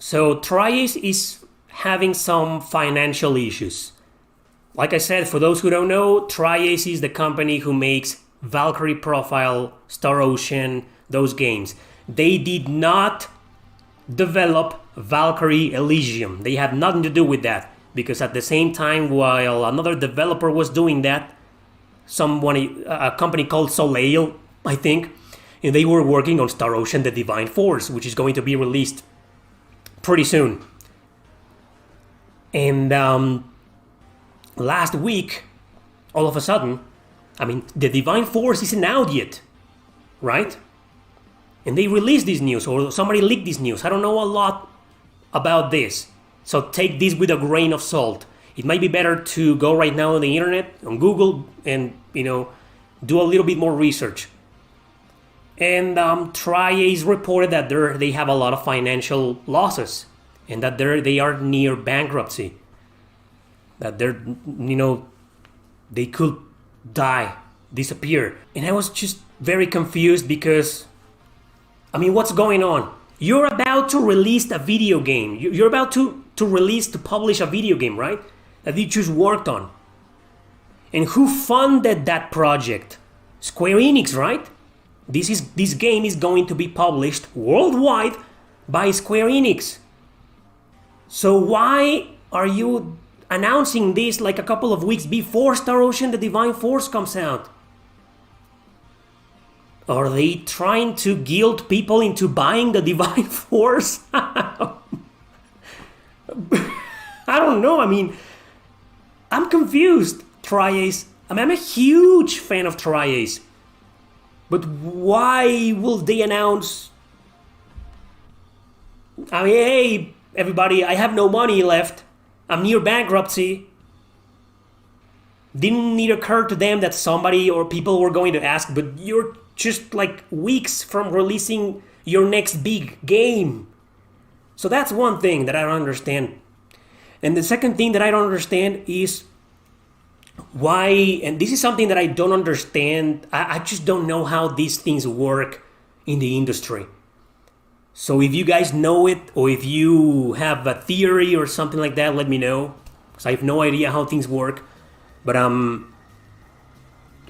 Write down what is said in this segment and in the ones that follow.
So Triace is having some financial issues. Like I said, for those who don't know, Triace is the company who makes Valkyrie Profile, Star Ocean, those games. They did not develop Valkyrie Elysium. They had nothing to do with that, because at the same time, while another developer was doing that, a company called Soleil, I think, and they were working on Star Ocean: The Divine Force, which is going to be released pretty soon. And last week, all of a sudden, the Divine Force isn't out yet, right? And they released this news, or somebody leaked this news. I don't know a lot about this, so take this with a grain of salt. It might be better to go right now on the internet, on Google, and do a little bit more research. And Triace reported that they have a lot of financial losses, and that they are near bankruptcy. That they could die, disappear. And I was just very confused because, what's going on? You're about to release a video game. You're about to publish a video game, right? That you just worked on. And who funded that project? Square Enix, right? This game is going to be published worldwide by Square Enix. So why are you announcing this like a couple of weeks before Star Ocean: The Divine Force comes out? Are they trying to guilt people into buying the Divine Force? I don't know. I'm confused. Triace. I'm a huge fan of Triace. But why will they announce? Hey, everybody, I have no money left. I'm near bankruptcy. Didn't it occur to them that somebody or people were going to ask, but you're just like weeks from releasing your next big game. So that's one thing that I don't understand. And the second thing that I don't understand is why, and this is something that I don't understand, I just don't know how these things work in the industry. So if you guys know it, or if you have a theory or something like that, let me know, because I have no idea how things work. But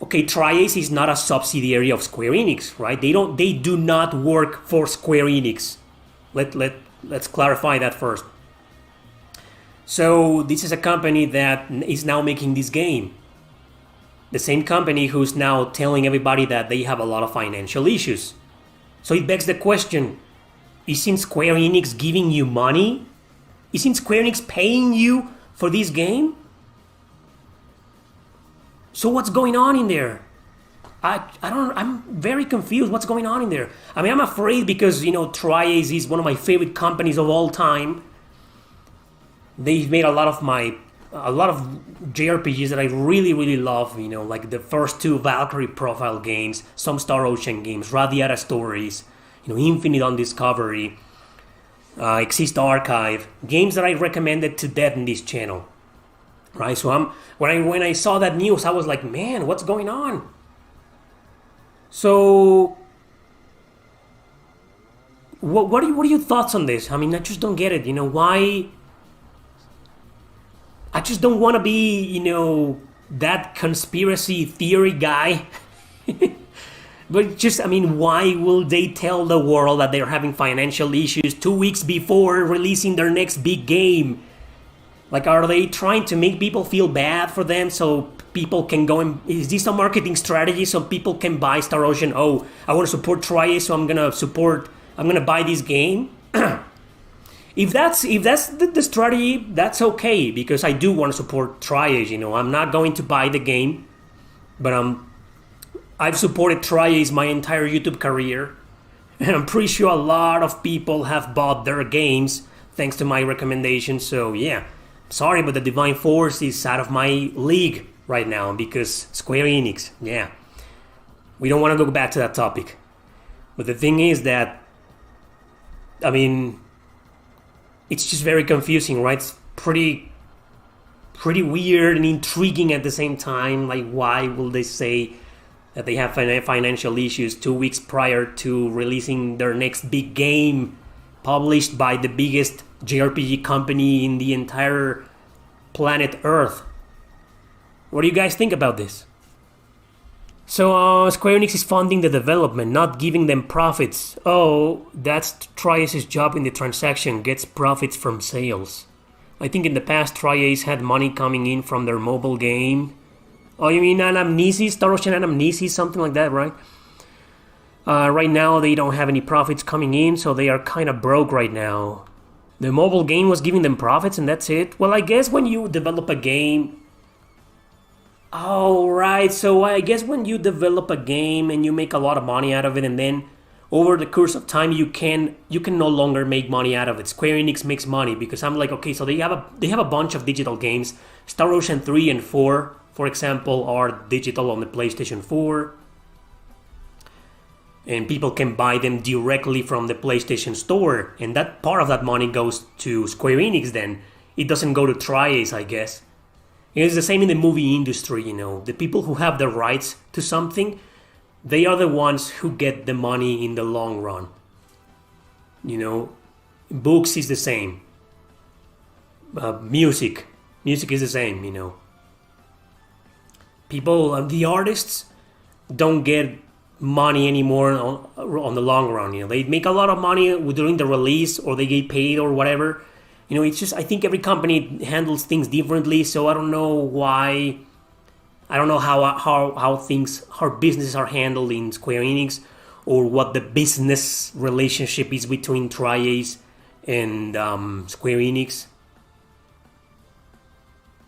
okay, Triace is not a subsidiary of Square Enix, right? They do not work for Square Enix. Let's clarify that first. So this is a company that is now making this game. The same company who's now telling everybody that they have a lot of financial issues. So it begs the question, isn't Square Enix giving you money? Isn't Square Enix paying you for this game? So what's going on in there? I'm very confused. What's going on in there? I'm afraid because, Triace is one of my favorite companies of all time. They've made a lot of JRPGs that I really, really love, like the first two Valkyrie Profile games, some Star Ocean games, Radiata Stories, Infinite Undiscovery, Exist Archive, games that I recommended to death in this channel. Right, so when I saw that news, I was like, man, what's going on? So, what are your thoughts on this? I just don't get it. Why? I just don't want to be, that conspiracy theory guy. But just, why will they tell the world that they're having financial issues 2 weeks before releasing their next big game? Like, are they trying to make people feel bad for them so people can go and... Is this a marketing strategy so people can buy Star Ocean? Oh, I want to support Triace, so I'm going to buy this game? If that's the strategy, that's okay, because I do want to support Triace, I'm not going to buy the game, but I've supported Triace my entire YouTube career, and I'm pretty sure a lot of people have bought their games thanks to my recommendations, so yeah. Sorry, but the Divine Force is out of my league right now because Square Enix, yeah. We don't want to go back to that topic. But the thing is that, it's just very confusing, right? It's pretty weird and intriguing at the same time. Like, why will they say that they have financial issues 2 weeks prior to releasing their next big game? published by the biggest JRPG company in the entire planet Earth. What do you guys think about this? So Square Enix is funding the development, not giving them profits. Oh, that's Tri-Ace's job in the transaction, gets profits from sales. I think in the past Tri-Ace had money coming in from their mobile game. Oh, you mean Anamnesis? Star Ocean Anamnesis, something like that, right? Right now they don't have any profits coming in, so they are kind of broke right now. The mobile game was giving them profits and that's it? Well, I guess when you develop a game... Oh, right, so I guess when you develop a game and you make a lot of money out of it, and then over the course of time you can no longer make money out of it. Square Enix makes money because I'm like, okay, so they have a bunch of digital games. Star Ocean 3 and 4, for example, are digital on the PlayStation 4. And people can buy them directly from the PlayStation Store. And that part of that money goes to Square Enix then. It doesn't go to Tri-Ace, I guess. It's the same in the movie industry, you know. The people who have the rights to something, they are the ones who get the money in the long run. You know, books is the same. Music is the same, you know. People, the artists don't get money anymore on the long run. You know, they make a lot of money during the release, or they get paid or whatever. You know, it's just, I think every company handles things differently, so I don't know why, I don't know how businesses are handled in Square Enix, or what the business relationship is between Tri-Ace and Square Enix.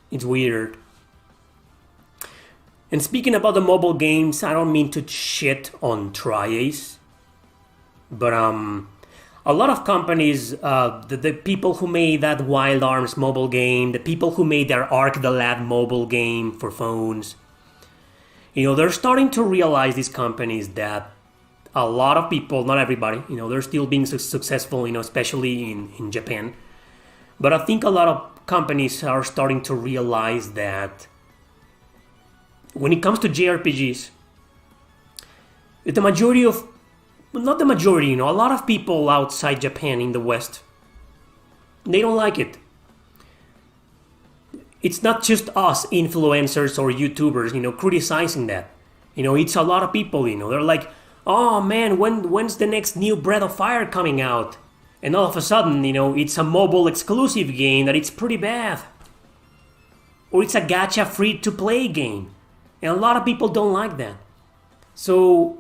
It's weird. And speaking about the mobile games, I don't mean to shit on Tri-Ace, but a lot of companies, the people who made that Wild Arms mobile game, the people who made their Arc the Lab mobile game for phones, you know, they're starting to realize, these companies, that a lot of people, not everybody, you know, they're still being successful, you know, especially in Japan. But I think a lot of companies are starting to realize that when it comes to JRPGs, the majority of, not the majority, you know, a lot of people outside Japan in the West, they don't like it. It's not just us influencers or YouTubers, you know, criticizing that. You know, it's a lot of people, you know, they're like, oh man, when's the next new Breath of Fire coming out? And all of a sudden, you know, it's a mobile exclusive game that it's pretty bad. Or it's a gacha free-to-play game. And a lot of people don't like that. So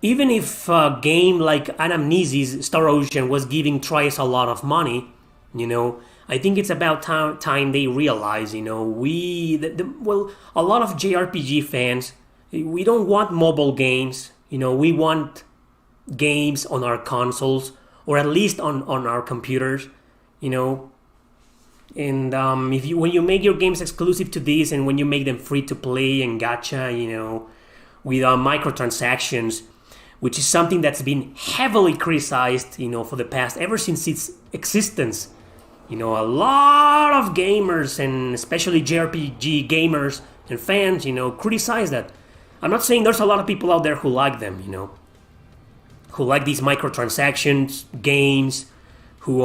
even if a game like Anamnesis, Star Ocean, was giving Tri-Ace a lot of money, you know, I think it's about time they realize, you know, well, a lot of JRPG fans, we don't want mobile games, you know, we want games on our consoles, or at least on our computers, you know. And when you make your games exclusive to this, and when you make them free to play and gacha, you know, with microtransactions, which is something that's been heavily criticized, you know, for the past, ever since its existence. You know, a lot of gamers, and especially JRPG gamers and fans, you know, criticize that. I'm not saying there's a lot of people out there who like them, you know, who like these microtransactions, games, who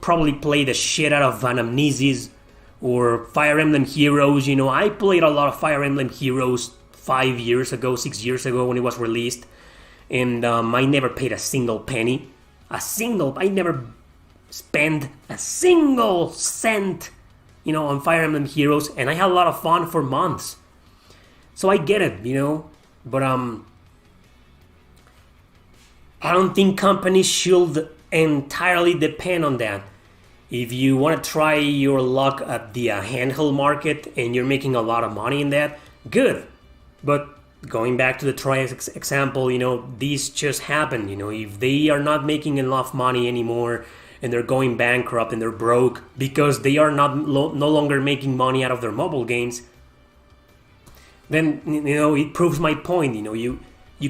probably play the shit out of Anamnesis or Fire Emblem Heroes. You know, I played a lot of Fire Emblem Heroes 5 years ago, 6 years ago when it was released. And I never paid a single penny. I never spent a single cent, you know, on Fire Emblem Heroes. And I had a lot of fun for months. So I get it, you know. But I don't think companies should entirely depend on that. If you want to try your luck at the handheld market and you're making a lot of money in that, good. But going back to the Tri-Ace example, you know, these just happen. You know, if they are not making enough money anymore and they're going bankrupt and they're broke because they are no longer making money out of their mobile games, then, you know, it proves my point. You know, you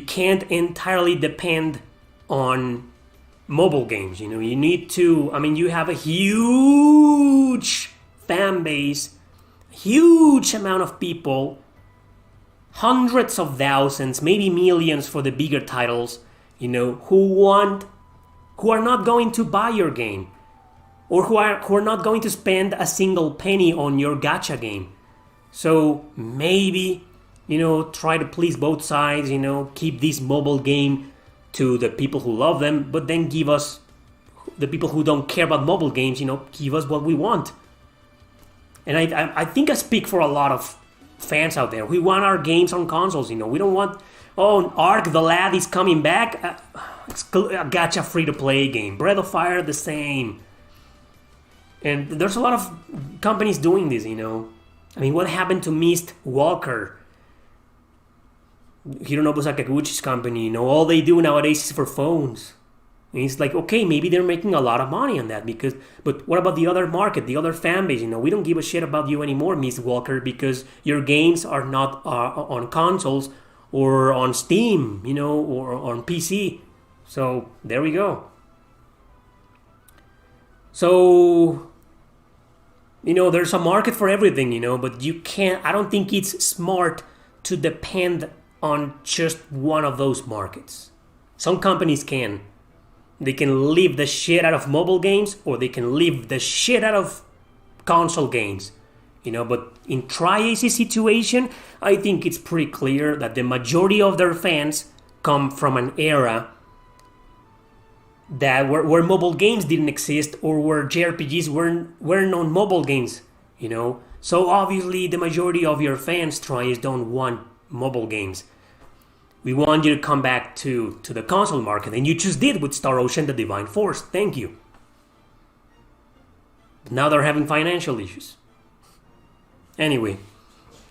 can't entirely depend on mobile games. You know, you need to, I mean, you have a huge fan base, huge amount of people, hundreds of thousands, maybe millions for the bigger titles, you know, who want who are not going to buy your game, or who are not going to spend a single penny on your gacha game. So maybe, try to please both sides, keep this mobile game to the people who love them, but then give us, the people who don't care about mobile games, give us what we want. And I think I speak for a lot of fans out there. We want our games on consoles, we don't want, Ark the Lad is coming back, it's a gacha free-to-play game. Breath of Fire, the same. And there's a lot of companies doing this, what happened to Mist Walker? Hironobu Sakaguchi's company, all they do nowadays is for phones. And it's like, okay, maybe they're making a lot of money on that, but what about the other market, the other fan base? We don't give a shit about you anymore, Mist Walker, because your games are not on consoles or on Steam, or on PC. So there we go. So, there's a market for everything, but I don't think it's smart to depend on just one of those markets. Some companies can. They can live the shit out of mobile games, or they can live the shit out of console games. But in Tri-Ace situation, I think it's pretty clear that the majority of their fans come from an era that where mobile games didn't exist, or where JRPGs weren't on mobile games, So obviously the majority of your fans, Tri-Ace, don't want mobile games. We want you to come back to the console market, and you just did with Star Ocean: The Divine Force. Thank you. But now they're having financial issues. Anyway,